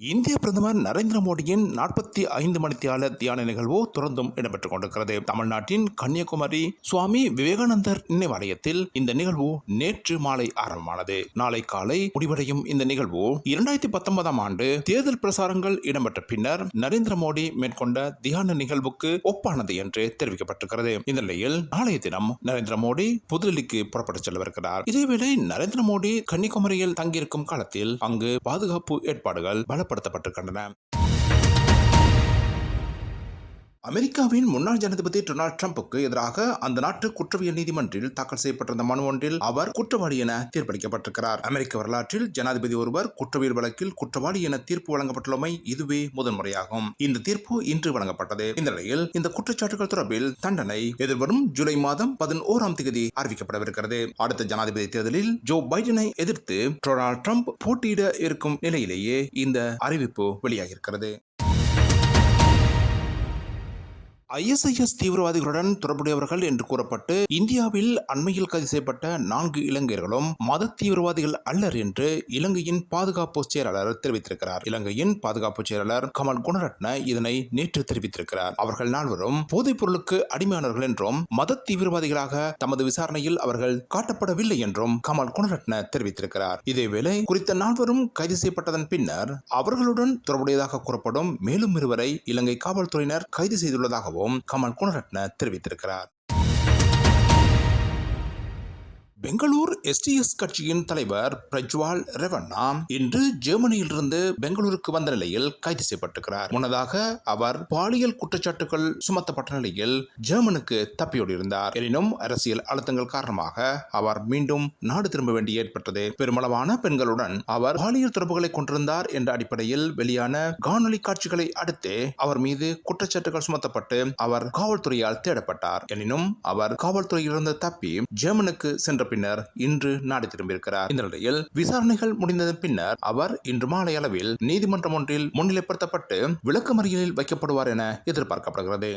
இந்திய பிரதமர் நரேந்திர மோடியின் 45 மணித்தியால தியான நிகழ்வு தொடர்ந்தும் இடம்பெற்றுக் கொண்டிருக்கிறது. தமிழ்நாட்டின் கன்னியாகுமரி சுவாமி விவேகானந்தர் நினைவாலயத்தில் இந்த நிகழ்வு நேற்று மாலை ஆரம்பமானது. நாளை காலை முடிவடையும் இந்த நிகழ்வு 2019 ஆண்டு தேர்தல் பிரசாரங்கள் இடம்பெற்ற பின்னர் நரேந்திர மோடி மேற்கொண்ட தியான நிகழ்வுக்கு ஒப்பானது என்று தெரிவிக்கப்பட்டிருக்கிறது. இந்த நிலையில் நாளைய தினம் நரேந்திர மோடி புதுடெல்லிக்கு புறப்பட்டுச் செல்லவிருக்கிறார். இதேவேளை நரேந்திர மோடி கன்னியாகுமரியில் தங்கியிருக்கும் காலத்தில் அங்கு பாதுகாப்பு ஏற்பாடுகள் பலப்படுத்தப்பட்டிருக்கின்றன. அமெரிக்காவின் முன்னாள் ஜனாதிபதி டொனால்ட் ட்ரம்புக்கு எதிராக அந்த நாட்டு குற்றவியல் நீதிமன்றில் தாக்கல் செய்யப்பட்டிருந்த மனு ஒன்றில் அவர் குற்றவாளி என தீர்ப்பளிக்கப்பட்டிருக்கிறார். அமெரிக்க வரலாற்றில் ஜனாதிபதி ஒருவர் குற்றவியல் வழக்கில் குற்றவாளி என தீர்ப்பு வழங்கப்பட்டுள்ளமை இதுவே முதன்முறையாகும். இந்த தீர்ப்பு இன்று வழங்கப்பட்டது. இந்த நிலையில் இந்த குற்றச்சாட்டுகள் தொடர்பில் தண்டனை எதிர்வரும் ஜூலை மாதம் 11ஆம் தேதி அறிவிக்கப்படவிருக்கிறது. அடுத்த ஜனாதிபதி தேர்தலில் ஜோ பைடனை எதிர்த்து டொனால்ட் ட்ரம்ப் போட்டியிட இருக்கும் நிலையிலேயே இந்த அறிவிப்பு வெளியாகியிருக்கிறது. ISIS தீவிரவாதிகளுடன் தொடர்புடையவர்கள் என்று கூறப்பட்டு இந்தியாவில் அண்மையில் கைது செய்யப்பட்ட 4 இலங்கையர்களும் மத தீவிரவாதிகள் அல்லர் என்று இலங்கையின் பாதுகாப்பு செயலாளர் தெரிவித்திருக்கிறார். இலங்கையின் பாதுகாப்பு செயலாளர் கமல் குணரட்ன இதனை நேற்று தெரிவித்திருக்கிறார். அவர்கள் நால்வரும் போதைப் பொருளுக்கு அடிமையானவர்கள் என்றும் மத தீவிரவாதிகளாக தமது விசாரணையில் அவர்கள் காட்டப்படவில்லை என்றும் கமல் குணரட்ன தெரிவித்திருக்கிறார். இதேவேளை குறித்த நால்வரும் கைது செய்யப்பட்டதன் பின்னர் அவர்களுடன் தொடர்புடையதாக கூறப்படும் மேலும் 2 இலங்கை காவல்துறையினர் கைது செய்துள்ளதாகவும் கமல் குணரட்ன தெரிவித்திருக்கிறார். பெங்களூர் STS கட்சியின் தலைவர் பிரஜ்வால் ரெவண்ணா இன்று ஜெர்மனியிலிருந்து பெங்களூருக்கு வந்த நிலையில் கைது செய்யப்பட்டிருக்கிறார். முன்னதாக அவர் பாலியல் குற்றச்சாட்டுகள் சுமத்தப்பட்ட நிலையில் ஜெர்மனுக்கு தப்பியோடியிருந்தார். எனினும் அரசியல் அழுத்தங்கள் காரணமாக அவர் மீண்டும் நாடு திரும்ப வேண்டி ஏற்பட்டது. பெருமளவான பெண்களுடன் அவர் பாலியல் தொடர்புகளை கொண்டிருந்தார் என்ற அடிப்படையில் வெளியான காணொலி காட்சிகளை அடுத்து அவர் மீது குற்றச்சாட்டுகள் சுமத்தப்பட்டு அவர் காவல்துறையால் தேடப்பட்டார். எனினும் அவர் காவல்துறையிலிருந்து தப்பி ஜெர்மனுக்கு சென்ற பின்னர் இன்று நாடு திரும்பியிருக்கிறார். இந்த நிலையில் விசாரணைகள் முடிந்ததன் பின்னர் அவர் இன்று மாலை அளவில் நீதிமன்றம் ஒன்றில் முன்னிலைப்படுத்தப்பட்டு விளக்கமறியலில் வைக்கப்படுவார் என எதிர்பார்க்கப்படுகிறது.